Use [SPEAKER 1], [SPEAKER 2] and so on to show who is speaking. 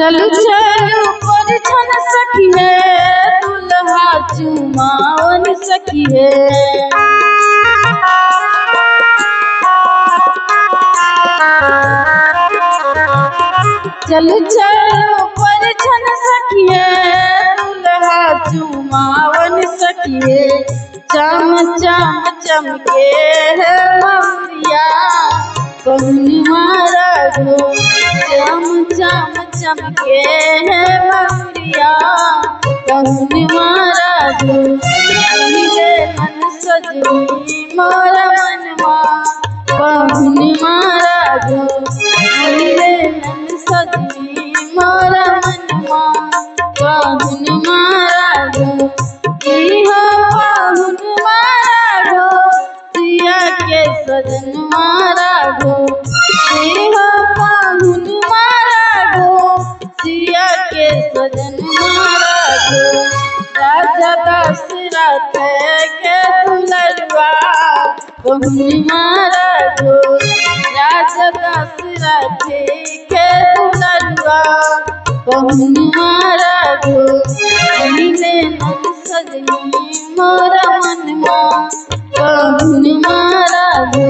[SPEAKER 1] चलू चलू परिछन सखिए दुल्हा चुमावन सखिए। चलू चलू परिछन सखिए दुल्हा चुमावन सखिए। चम चम चमके है मौरिया कौन मारा गो। चम चम चमके है मौरिया कौन मारा गो। पहिले मन सजनी मोरा मनवा कौन मारा गो। पहिले मन सजनी मोरा मनवा कौन मारा गो। सजन मारा गो पाहुन मारा गो सिया के सजन मारा गो। राजा दशरथ के दुलरुआ कौन मारा गो। राजा दशरथ के दुलरुआ कौन मारा गो। पहिले मन सजनी मोरा मनवा कौन मारा गो।